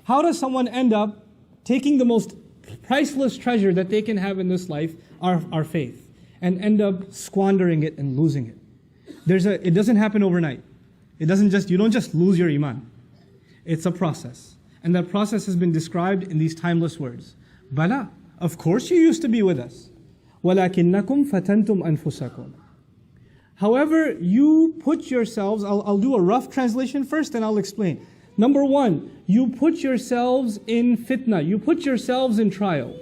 How does someone end up taking the most priceless treasure that they can have in this life, our faith, and end up squandering it and losing it? It doesn't happen overnight. You don't just lose your iman. It's a process. And that process has been described in these timeless words. Bala, of course you used to be with us. وَلَكِنَّكُمْ فَتَنْتُمْ أَنفُسَكُمْ. However, you put yourselves, I'll do a rough translation first and I'll explain. Number one, you put yourselves in fitna. You put yourselves in trial.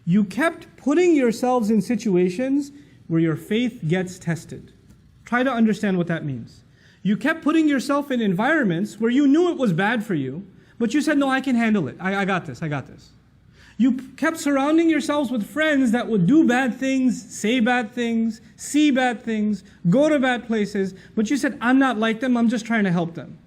You kept putting yourselves in situations where your faith gets tested. Try to understand what that means. You kept putting yourself in environments where you knew it was bad for you, but you said, no, I can handle it. I got this. You kept surrounding yourselves with friends that would do bad things, say bad things, see bad things, go to bad places, but you said, I'm not like them, I'm just trying to help them.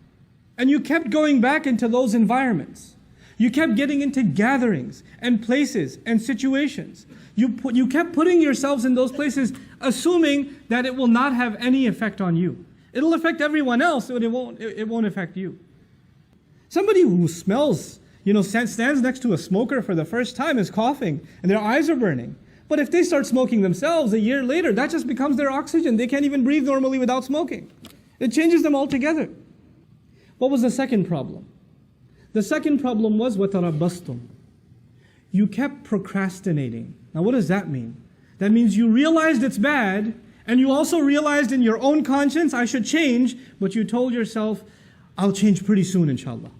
And you kept going back into those environments. You kept getting into gatherings and places and situations. You kept putting yourselves in those places, assuming that it will not have any effect on you. It'll affect everyone else, but it won't affect you. Somebody who smells, stands next to a smoker for the first time is coughing and their eyes are burning. But if they start smoking themselves a year later, that just becomes their oxygen. They can't even breathe normally without smoking. It changes them altogether. What was the second problem? The second problem was وَتَرَبَّصْتُمْ. You kept procrastinating. Now what does that mean? That means you realized it's bad, and you also realized in your own conscience, I should change, but you told yourself, I'll change pretty soon, inshallah.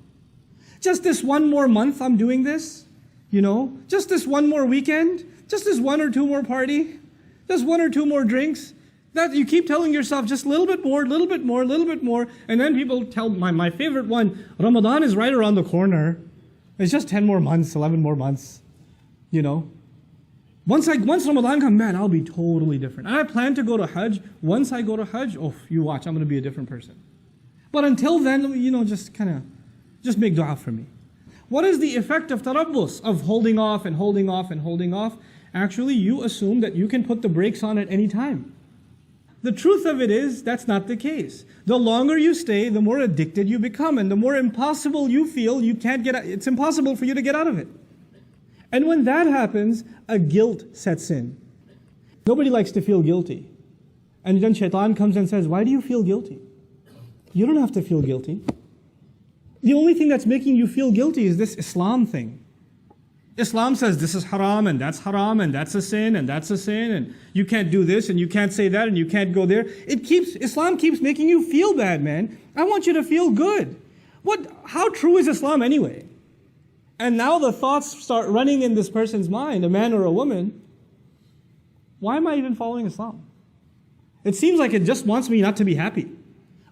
Just this one more month I'm doing this, just this one more weekend, just this one or two more party, just one or two more drinks. That you keep telling yourself just a little bit more, and then people tell, my favorite one, Ramadan is right around the corner. It's just 10 more months, 11 more months, Once Ramadan comes, man, I'll be totally different. And I plan to go to Hajj. Once I go to Hajj, you watch, I'm going to be a different person. But until then, just make dua for me. What is the effect of tarabbus, of holding off and holding off and holding off? Actually, you assume that you can put the brakes on at any time. The truth of it is, that's not the case. The longer you stay, the more addicted you become, and the more impossible you feel, it's impossible for you to get out of it. And when that happens, a guilt sets in. Nobody likes to feel guilty. And then shaitan comes and says, why do you feel guilty? You don't have to feel guilty. The only thing that's making you feel guilty is this Islam thing. Islam says this is haram and that's a sin and that's a sin and you can't do this and you can't say that and you can't go there. Islam keeps making you feel bad, man. I want you to feel good. How true is Islam anyway? And now the thoughts start running in this person's mind, a man or a woman. Why am I even following Islam? It seems like it just wants me not to be happy.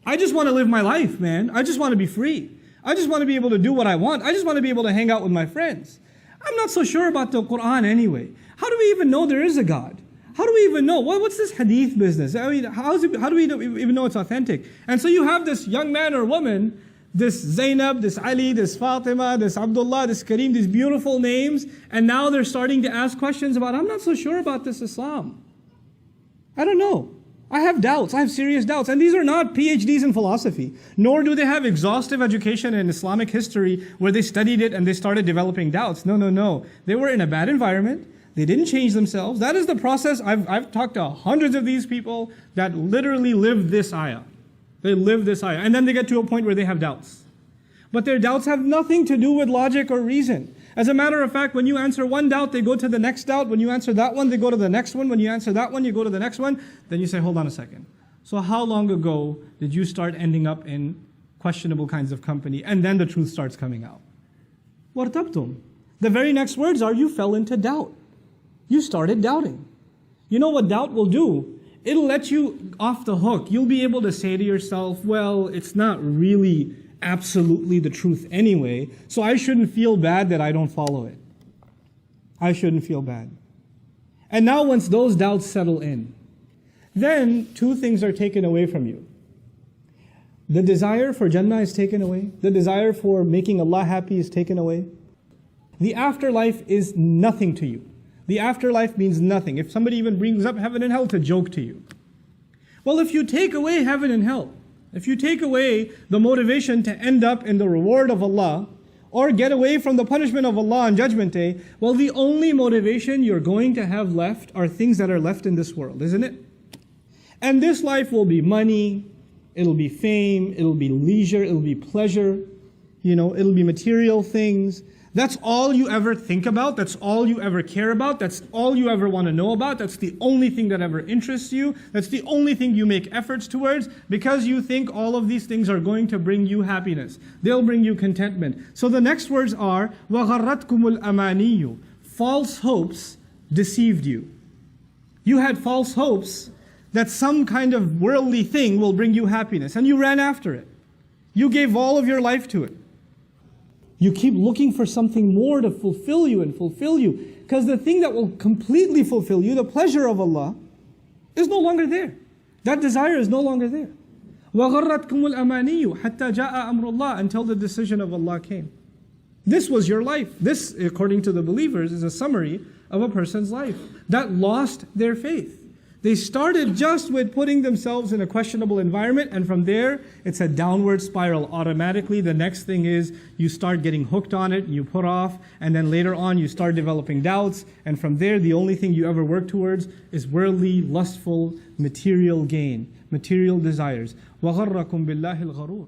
I just want to live my life, man. I just want to be free. I just want to be able to do what I want. I just want to be able to hang out with my friends. I'm not so sure about the Quran anyway. How do we even know there is a God? How do we even know? What's this hadith business? I mean, how do we even know it's authentic? And so you have this young man or woman, this Zainab, this Ali, this Fatima, this Abdullah, this Kareem, these beautiful names, and now they're starting to ask questions about, I'm not so sure about this Islam. I don't know. I have doubts. I have serious doubts. And these are not PhDs in philosophy, nor do they have exhaustive education in Islamic history where they studied it and they started developing doubts. No. They were in a bad environment. They didn't change themselves. That is the process. I've talked to hundreds of these people that literally live this ayah. They live this ayah. And then they get to a point where they have doubts. But their doubts have nothing to do with logic or reason. As a matter of fact, when you answer one doubt, they go to the next doubt. When you answer that one, they go to the next one. When you answer that one, you go to the next one. Then you say, hold on a second. So how long ago did you start ending up in questionable kinds of company? And then the truth starts coming out. وَارْتَبْتُمْ. The very next words are, you fell into doubt. You started doubting. You know what doubt will do? It'll let you off the hook. You'll be able to say to yourself, well, it's not really absolutely the truth anyway, so I shouldn't feel bad that I don't follow it. I shouldn't feel bad. And now once those doubts settle in, then two things are taken away from you. The desire for Jannah is taken away. The desire for making Allah happy is taken away. The afterlife is nothing to you. The afterlife means nothing. If somebody even brings up heaven and hell, to joke to you. Well, if you take away heaven and hell, If you take away the motivation to end up in the reward of Allah, or get away from the punishment of Allah on Judgment Day, well, the only motivation you're going to have left are things that are left in this world, isn't it? And this life will be money, it'll be fame, it'll be leisure, it'll be pleasure, it'll be material things. That's all you ever think about, that's all you ever care about, that's all you ever want to know about, that's the only thing that ever interests you, that's the only thing you make efforts towards, because you think all of these things are going to bring you happiness. They'll bring you contentment. So the next words are, وَغَرَّتْكُمُ الْأَمَانِيُّ. False hopes deceived you. You had false hopes that some kind of worldly thing will bring you happiness, and you ran after it. You gave all of your life to it. You keep looking for something more to fulfill you and fulfill you. Because the thing that will completely fulfill you, the pleasure of Allah, is no longer there. That desire is no longer there. وَغَرَّتْكُمُ الْأَمَانِيُّ حَتَّى جَاءَ أَمْرُ اللَّهِ, until the decision of Allah came. This was your life. This, according to the believers, is a summary of a person's life that lost their faith. They started just with putting themselves in a questionable environment, and from there, it's a downward spiral automatically. The next thing is you start getting hooked on it, you put off, and then later on you start developing doubts, and from there, the only thing you ever work towards is worldly, lustful, material gain, material desires. وَغَرَّكُمْ بِاللَّهِ الْغَرُورِ.